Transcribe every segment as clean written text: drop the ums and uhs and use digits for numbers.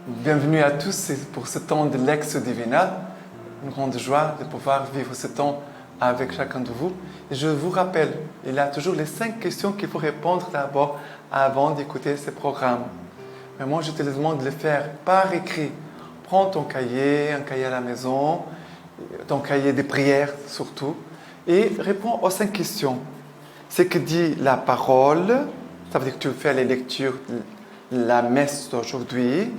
Bienvenue à tous pour ce temps de Lex Divina. Une grande joie de pouvoir vivre ce temps avec chacun de vous. Et je vous rappelle, il y a toujours les 5 questions qu'il faut répondre d'abord avant d'écouter ce programme. Mais moi, je te demande de le faire par écrit. Prends ton cahier, un cahier à la maison, ton cahier de prières surtout, et réponds aux 5 questions. Ce que dit la parole, ça veut dire que tu fais les lectures, la messe d'aujourd'hui.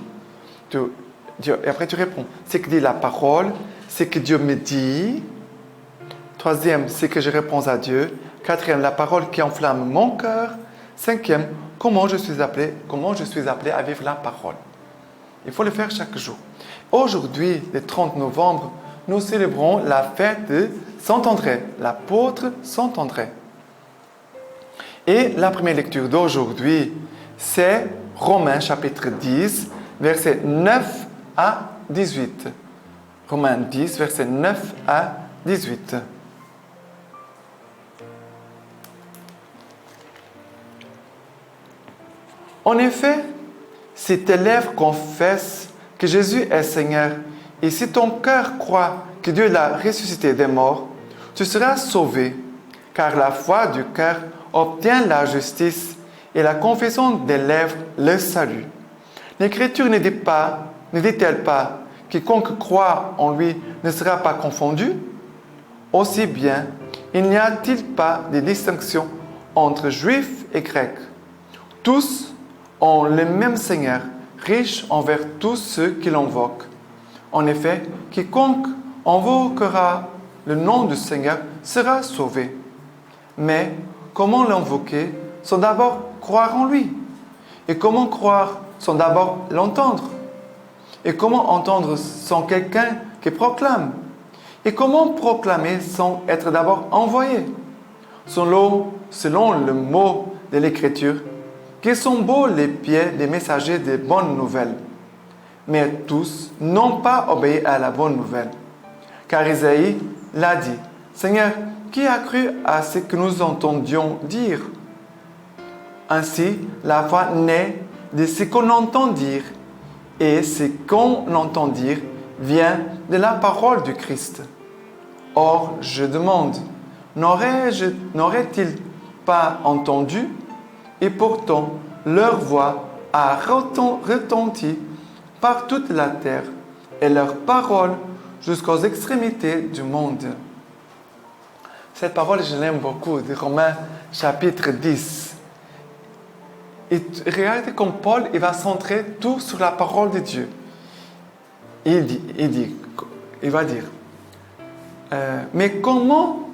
Et après tu réponds, c'est que dit la parole, c'est que Dieu me dit. Troisième, c'est que je réponds à Dieu. Quatrième, la parole qui enflamme mon cœur. Cinquième, comment je suis appelé à vivre la parole. Il faut le faire chaque jour. Aujourd'hui, le 30 novembre, nous célébrons la fête de Saint André, l'apôtre Saint André. Et la première lecture d'aujourd'hui, c'est Romains chapitre 10, versets 9 à 18. Romains 10, versets 9 à 18. En effet, si tes lèvres confessent que Jésus est Seigneur, et si ton cœur croit que Dieu l'a ressuscité des morts, tu seras sauvé, car la foi du cœur obtient la justice et la confession des lèvres le salut. L'Écriture ne dit-elle pas, quiconque croit en lui ne sera pas confondu? Aussi bien, il n'y a-t-il pas de distinction entre juifs et grecs? Tous ont le même Seigneur, riche envers tous ceux qui l'invoquent. En effet, quiconque invoquera le nom du Seigneur sera sauvé. Mais comment l'invoquer sans d'abord croire en lui? Et comment croire sans d'abord l'entendre? Et comment entendre sans quelqu'un qui proclame? Et comment proclamer sans être d'abord envoyé? Selon le mot de l'Écriture, qu'ils sont beaux les pieds des messagers des bonnes nouvelles. Mais tous n'ont pas obéi à la bonne nouvelle. Car Isaïe l'a dit, « Seigneur, qui a cru à ce que nous entendions dire? » Ainsi, la foi naît de ce qu'on entend dire, et ce qu'on entend dire vient de la parole du Christ. Or, je demande, n'aurait-il pas entendu? Et pourtant, leur voix a retenti par toute la terre, et leur parole jusqu'aux extrémités du monde. Cette parole, je l'aime beaucoup, de Romains chapitre 10. Et regardez comme Paul, il va centrer tout sur la parole de Dieu. Il va dire, mais comment...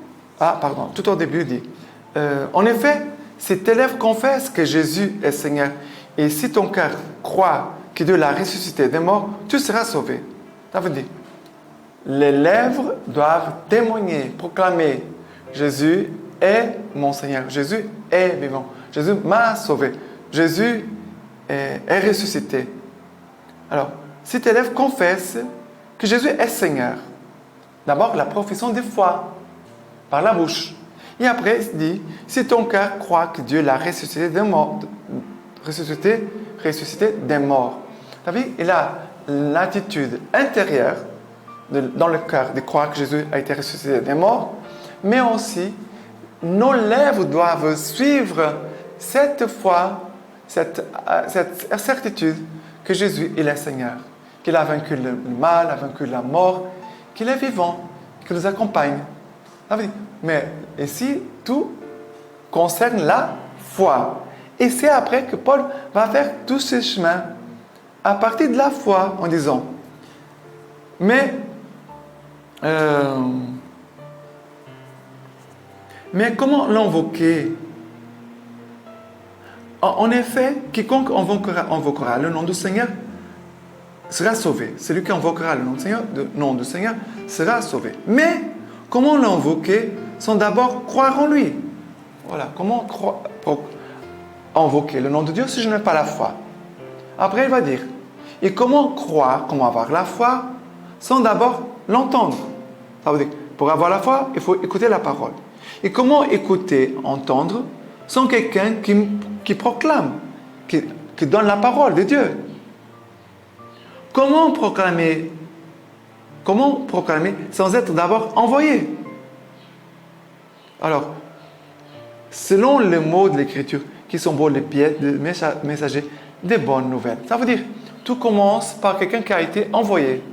tout au début, il dit, en effet, si tes lèvres confessent que Jésus est Seigneur, et si ton cœur croit que Dieu l'a ressuscité des morts, tu seras sauvé. Ça veut dire, les lèvres doivent témoigner, proclamer, Jésus est mon Seigneur, Jésus est vivant, Jésus m'a sauvé, Jésus est ressuscité. Alors, si tes lèvres confessent que Jésus est Seigneur, d'abord la profession de foi, par la bouche. Et après, il dit, si ton cœur croit que Dieu l'a ressuscité des morts, ressuscité des morts. Vous savez, il a l'attitude intérieure dans le cœur de croire que Jésus a été ressuscité des morts, mais aussi nos lèvres doivent suivre cette foi, cette certitude que Jésus il est Seigneur, qu'il a vaincu le mal, a vaincu la mort, qu'il est vivant, qu'il nous accompagne. Mais ici, tout concerne la foi. Et c'est après que Paul va faire tout ce chemin à partir de la foi en disant, mais comment l'invoquer? En effet, quiconque invoquera le nom du Seigneur sera sauvé. Celui qui invoquera le nom du Seigneur sera sauvé. Mais comment l'invoquer sans d'abord croire en lui? Voilà, comment invoquer le nom de Dieu si je n'ai pas la foi? Après, il va dire, et comment croire, comment avoir la foi sans d'abord l'entendre? Ça veut dire, pour avoir la foi, il faut écouter la parole. Et comment écouter, entendre, sans quelqu'un qui proclame, qui donne la parole de Dieu? Comment proclamer sans être d'abord envoyé? Alors, selon les mots de l'Écriture, qui sont beaux les pieds de messagers, des bonnes nouvelles. Ça veut dire, tout commence par quelqu'un qui a été envoyé.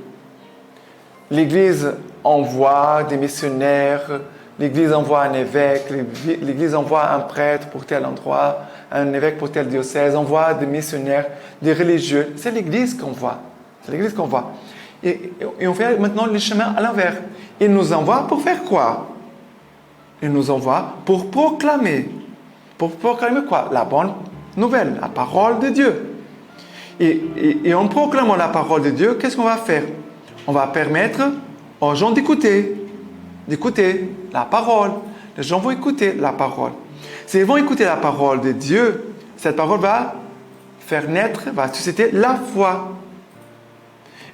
L'Église envoie des missionnaires, l'Église envoie un évêque, l'Église envoie un prêtre pour tel endroit, un évêque pour tel diocèse, envoie des missionnaires, des religieux. C'est l'Église qu'on voit. C'est l'Église qu'on voit. Et on fait maintenant le chemin à l'envers. Il nous envoie pour faire quoi? Il nous envoie pour proclamer. Pour proclamer quoi? La bonne nouvelle, la parole de Dieu. Et en proclamant la parole de Dieu, qu'est-ce qu'on va faire? On va permettre aux gens d'écouter la parole. Les gens vont écouter la parole. S'ils vont écouter la parole de Dieu, cette parole va faire naître, va susciter la foi.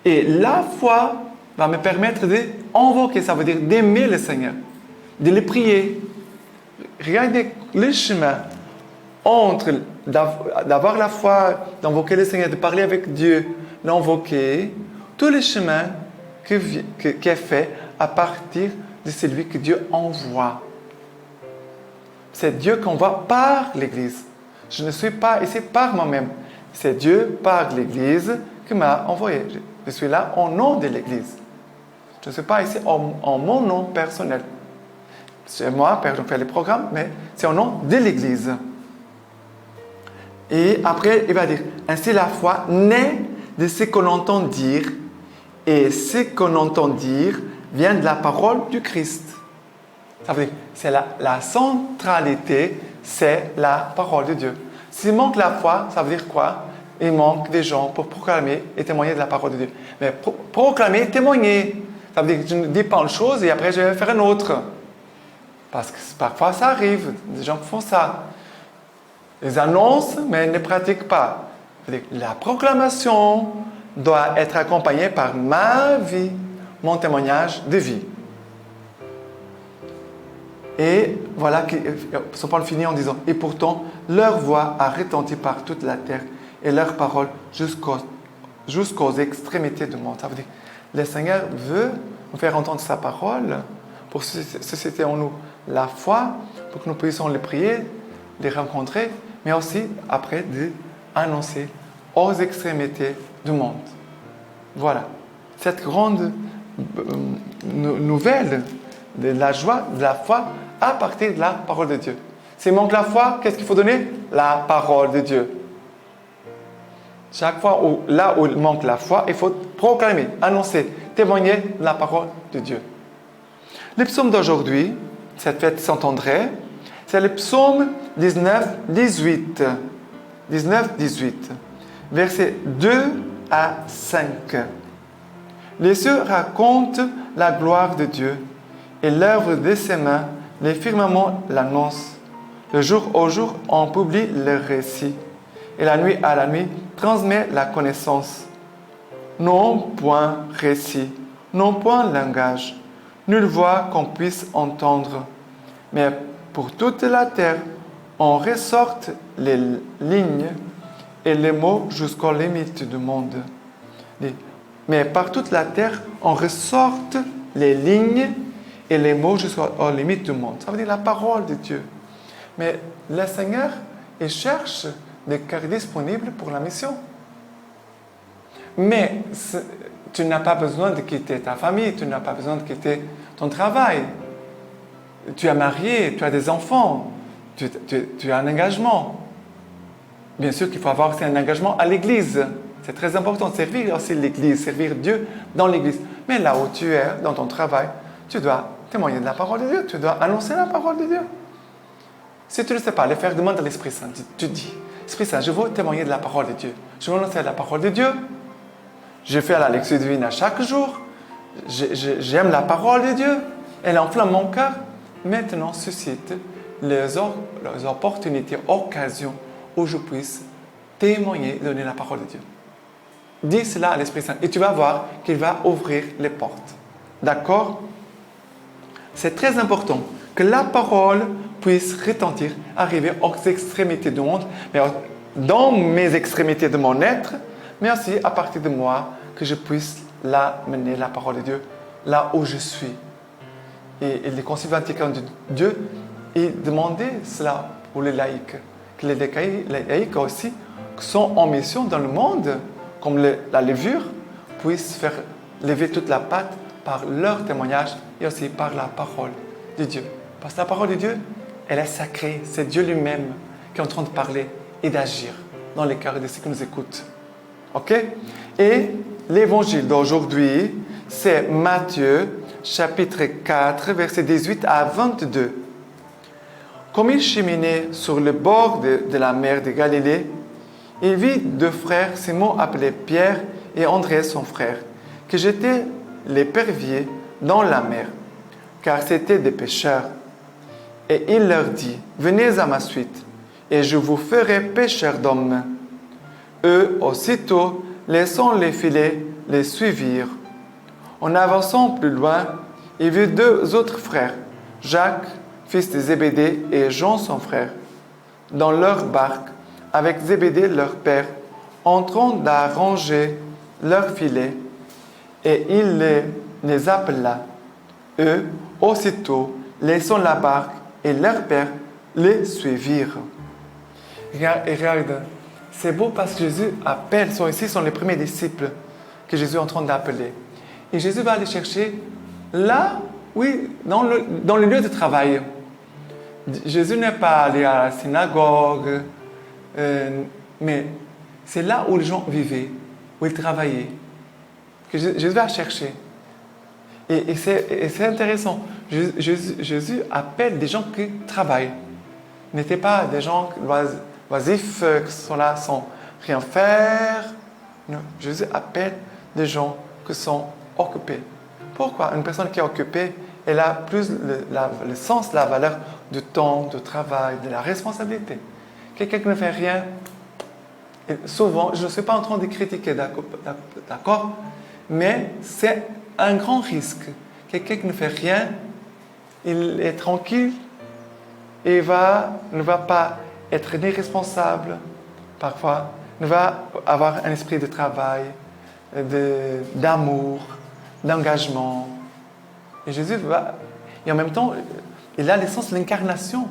Et la foi va me permettre d'invoquer, ça veut dire d'aimer le Seigneur, de le prier. Regardez le chemin entre d'avoir la foi, d'invoquer le Seigneur, de parler avec Dieu, d'invoquer, tout le chemin qui est fait à partir de celui que Dieu envoie. C'est Dieu qu'on voit par l'Église. Je ne suis pas ici par moi-même. C'est Dieu par l'Église qui m'a envoyé. Je suis là au nom de l'Église. Je ne suis pas ici en mon nom personnel. C'est moi, Père, je fais les programmes, mais c'est au nom de l'Église. Et après, il va dire, ainsi la foi naît de ce qu'on entend dire, et ce qu'on entend dire vient de la parole du Christ. Ça veut dire, c'est la centralité, c'est la parole de Dieu. S'il manque la foi, ça veut dire quoi? Il manque des gens pour proclamer et témoigner de la parole de Dieu. Mais proclamer, témoigner, ça veut dire que je ne dis pas une chose et après je vais faire une autre. Parce que parfois ça arrive, des gens font ça. Ils annoncent, mais ils ne pratiquent pas. La proclamation doit être accompagnée par ma vie, mon témoignage de vie. Et voilà, son Paul finit en disant, et pourtant, leur voix a retenti par toute la terre et leur parole jusqu'aux extrémités du monde. Ça veut dire, le Seigneur veut nous faire entendre sa parole pour susciter en nous la foi, pour que nous puissions les prier, les rencontrer, mais aussi après d'annoncer aux extrémités du monde. Voilà. Cette grande nouvelle de la joie, de la foi à partir de la parole de Dieu. S'il manque la foi, qu'est-ce qu'il faut donner? La parole de Dieu. Chaque fois là où il manque la foi, il faut proclamer, annoncer, témoigner de la parole de Dieu. Le psaume d'aujourd'hui, cette fête Saint-André, c'est le psaume 19-18. 19-18. Versets 2 à 5. Les cieux racontent la gloire de Dieu et l'œuvre de ses mains, les firmaments l'annoncent. Le jour au jour, on publie le récit et la nuit à la nuit transmet la connaissance. Non point récit, non point langage, nulle voix qu'on puisse entendre. Mais pour toute la terre, on ressorte les lignes et les mots jusqu'aux limites du monde. Mais par toute la terre, on ressorte les lignes et les mots jusqu'aux limites du monde. Ça veut dire la parole de Dieu. Mais le Seigneur, il cherche des cœurs disponibles pour la mission. Mais tu n'as pas besoin de quitter ta famille, tu n'as pas besoin de quitter ton travail. Tu es marié, tu as des enfants, tu as un engagement. Bien sûr qu'il faut avoir aussi un engagement à l'Église. C'est très important de servir aussi l'Église, servir Dieu dans l'Église. Mais là où tu es, dans ton travail, tu dois témoigner de la parole de Dieu, tu dois annoncer la parole de Dieu. Si tu ne sais pas le faire, demande à l'Esprit Saint. Tu dis, Esprit Saint, je veux témoigner de la parole de Dieu. Je veux annoncer la parole de Dieu. Je fais la lecture divine à chaque jour. J'aime la parole de Dieu. Elle enflamme mon cœur. Maintenant, suscite les opportunités, occasions où je puisse témoigner, donner la parole de Dieu. Dis cela à l'Esprit Saint et tu vas voir qu'il va ouvrir les portes. D'accord? C'est très important que la parole puisse retentir, arriver aux extrémités du monde, mais dans mes extrémités de mon être, mais aussi à partir de moi, que je puisse l'amener, la parole de Dieu, là où je suis. Et les conciles Vatican II, ils demandaient cela pour les laïcs. Que les laïcs aussi, qui sont en mission dans le monde, comme la levure, puissent faire lever toute la pâte par leur témoignage et aussi par la parole de Dieu. Parce que la parole de Dieu, elle est sacrée. C'est Dieu lui-même qui est en train de parler et d'agir dans les cœurs de ceux qui nous écoutent. OK? Et l'évangile d'aujourd'hui, c'est Matthieu, chapitre 4, versets 18 à 22. Comme il cheminait sur le bord de la mer de Galilée, il vit deux frères, Simon appelé Pierre et André son frère, qui jetaient l'épervier dans la mer, car c'étaient des pêcheurs. Et il leur dit, « Venez à ma suite, et je vous ferai pêcheurs d'hommes. » Eux, aussitôt, laissant les filets, les suivirent. En avançant plus loin, il vit deux autres frères, Jacques, fils de Zébédée, et Jean, son frère, dans leur barque, avec Zébédée, leur père, en train d'arranger leurs filets, et il les appela. Eux, aussitôt, laissant la barque, et leur père les suivirent. Regarde, c'est beau parce que Jésus appelle, ici sont les premiers disciples que Jésus est en train d'appeler. Et Jésus va aller chercher là, oui, dans le lieu de travail. Jésus n'est pas allé à la synagogue, mais c'est là où les gens vivaient, où ils travaillaient, que Jésus va chercher. Et c'est intéressant. Jésus appelle des gens qui travaillent. N'étaient pas des gens oisifs qui sont là sans rien faire. Non, Jésus appelle des gens qui sont occupés. Pourquoi? Une personne qui est occupée, elle a plus le sens, la valeur du temps, du travail, de la responsabilité. Quelqu'un qui ne fait rien, et souvent, je ne suis pas en train de critiquer, d'accord? Mais c'est un grand risque. Quelqu'un qui ne fait rien, il est tranquille et ne va pas être ni responsable, parfois, ne va avoir un esprit de travail, d'amour, d'engagement. Et Jésus va, et en même temps, il a l'essence de l'incarnation.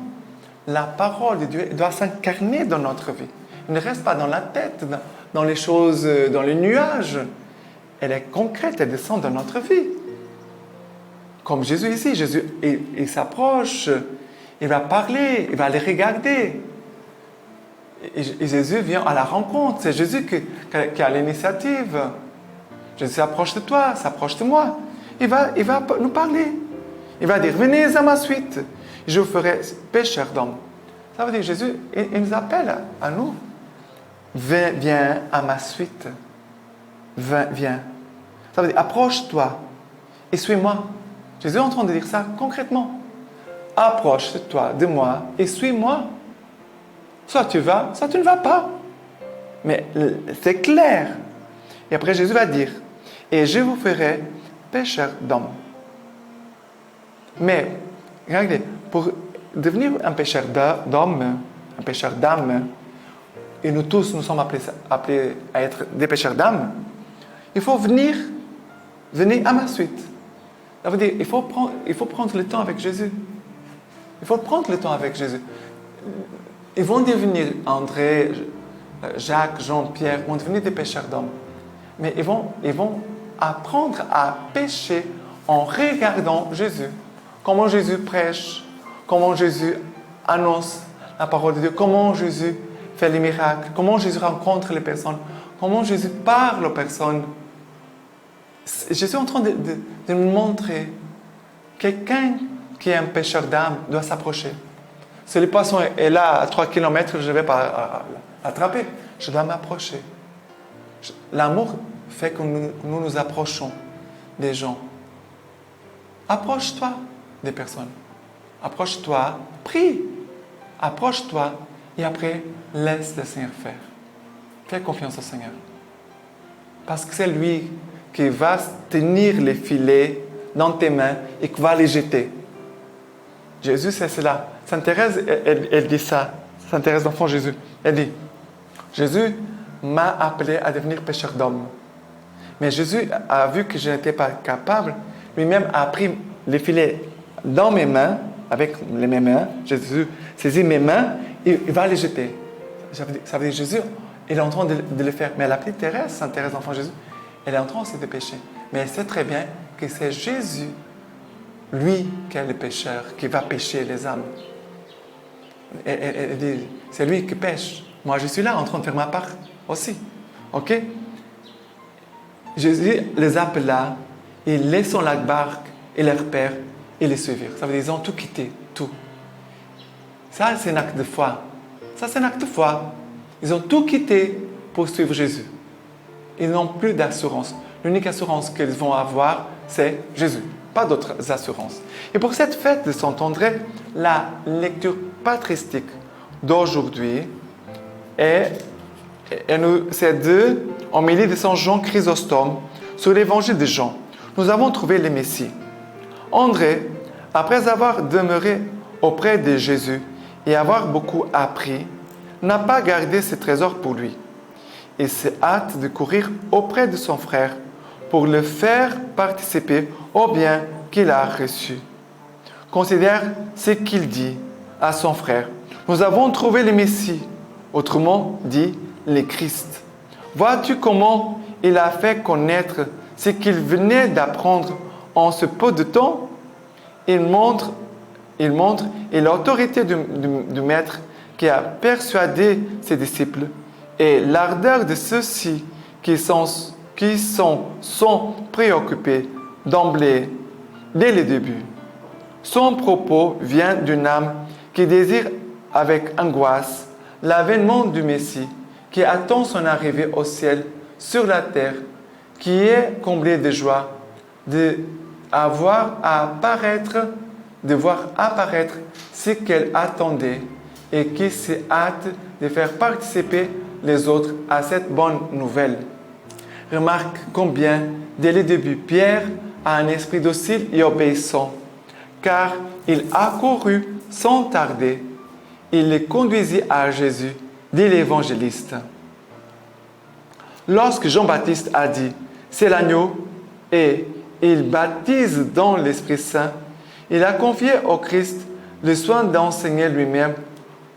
La parole de Dieu doit s'incarner dans notre vie. Elle ne reste pas dans la tête, dans les choses, dans les nuages. Elle est concrète, elle descend dans notre vie. Comme Jésus ici, Jésus il s'approche, il va parler, il va les regarder. Et Jésus vient à la rencontre. C'est Jésus qui a l'initiative. Jésus s'approche de toi, s'approche de moi. Il va nous parler. Il va dire, venez à ma suite. Je vous ferai pêcheurs d'hommes. Ça veut dire, Jésus, il nous appelle à nous. Viens à ma suite. Viens. Ça veut dire, approche-toi et suis-moi. Jésus est en train de dire ça concrètement. Approche-toi de moi et suis-moi. Soit tu vas, soit tu ne vas pas. Mais c'est clair. Et après, Jésus va dire, et je vous ferai pêcheurs d'hommes. Mais, regardez, pour devenir un pêcheur d'hommes, un pêcheur d'âmes, et nous tous, nous sommes appelés à être des pêcheurs d'âmes, il faut venir à ma suite. Ça veut dire, il faut prendre le temps avec Jésus. Il faut prendre le temps avec Jésus. Ils vont devenir, André, Jacques, Jean, Pierre, vont devenir des pêcheurs d'hommes. Mais ils vont apprendre à pêcher en regardant Jésus. Comment Jésus prêche, comment Jésus annonce la parole de Dieu, comment Jésus fait les miracles, comment Jésus rencontre les personnes, comment Jésus parle aux personnes. Jésus est en train de nous montrer quelqu'un qui est un pêcheur d'âme doit s'approcher. Si le poisson est là à 3 km, je ne vais pas l'attraper. Je dois m'approcher. L'amour fait que nous approchons des gens. Approche-toi des personnes. Approche-toi, prie. Approche-toi et après, laisse le Seigneur faire. Fais confiance au Seigneur. Parce que c'est lui qui va tenir les filets dans tes mains et qui va les jeter. Jésus, c'est cela. Sainte Thérèse, elle dit ça. Sainte Thérèse d'Enfant Jésus. Elle dit, Jésus m'a appelé à devenir pêcheur d'hommes. Mais Jésus a vu que je n'étais pas capable. Lui-même a pris les filets dans mes mains, avec mes mains. Jésus saisit mes mains et il va les jeter. Ça veut dire Jésus, il est en train de le faire. Mais la petite Thérèse, Sainte Thérèse d'Enfant Jésus, elle est en train aussi de pécher. Mais elle sait très bien que c'est Jésus, lui, qui est le pécheur, qui va pécher les âmes. Elle dit, c'est lui qui pêche. Moi, je suis là en train de faire ma part aussi. OK? Jésus les appela, ils laissent la barque et leur père et les suivirent. Ça veut dire qu'ils ont tout quitté, tout. Ça, c'est un acte de foi. Ça, c'est un acte de foi. Ils ont tout quitté pour suivre Jésus. Ils n'ont plus d'assurance. L'unique assurance qu'ils vont avoir, c'est Jésus. Pas d'autres assurances. Et pour cette fête de Saint André, la lecture patristique d'aujourd'hui c'est de homélie de Saint Jean Chrysostome sur l'évangile de Jean. Nous avons trouvé le Messie. André, après avoir demeuré auprès de Jésus et avoir beaucoup appris, n'a pas gardé ses trésors pour lui. Il se hâte de courir auprès de son frère pour le faire participer au bien qu'il a reçu. Considère ce qu'il dit à son frère. Nous avons trouvé le Messie, autrement dit, le Christ. Vois-tu comment il a fait connaître ce qu'il venait d'apprendre en ce peu de temps? Il montre l'autorité du Maître qui a persuadé ses disciples et l'ardeur de ceux-ci qui sont préoccupés d'emblée, dès le début. Son propos vient d'une âme qui désire avec angoisse l'avènement du Messie, qui attend son arrivée au ciel, sur la terre, qui est comblée de joie de voir apparaître ce qu'elle attendait et qui se hâte de faire participer les autres à cette bonne nouvelle. Remarque combien, dès le début, Pierre a un esprit docile et obéissant, car il accourut sans tarder. Il les conduisit à Jésus, dit l'évangéliste. Lorsque Jean-Baptiste a dit « c'est l'agneau » et il baptise dans l'Esprit Saint, il a confié au Christ le soin d'enseigner lui-même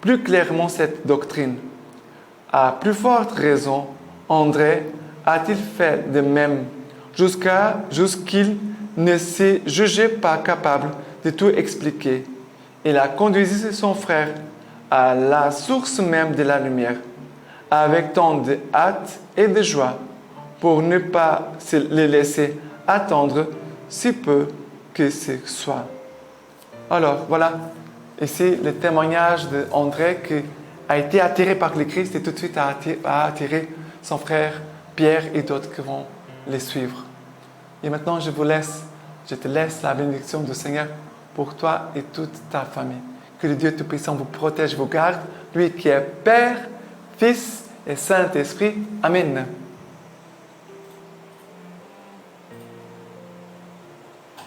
plus clairement cette doctrine. À plus forte raison, André a-t-il fait de même jusqu'il ne s'est jugé pas capable de tout expliquer. Il a conduit son frère à la source même de la lumière, avec tant de hâte et de joie, pour ne pas se les laisser attendre si peu que ce soit. Alors, voilà, ici le témoignage d'André qui a été attiré par le Christ et tout de suite a attiré son frère Pierre et d'autres qui vont les suivre. Et maintenant, je te laisse la bénédiction du Seigneur pour toi et toute ta famille. Que le Dieu Tout-Puissant vous protège, vous garde, lui qui est Père, Fils et Saint-Esprit. Amen.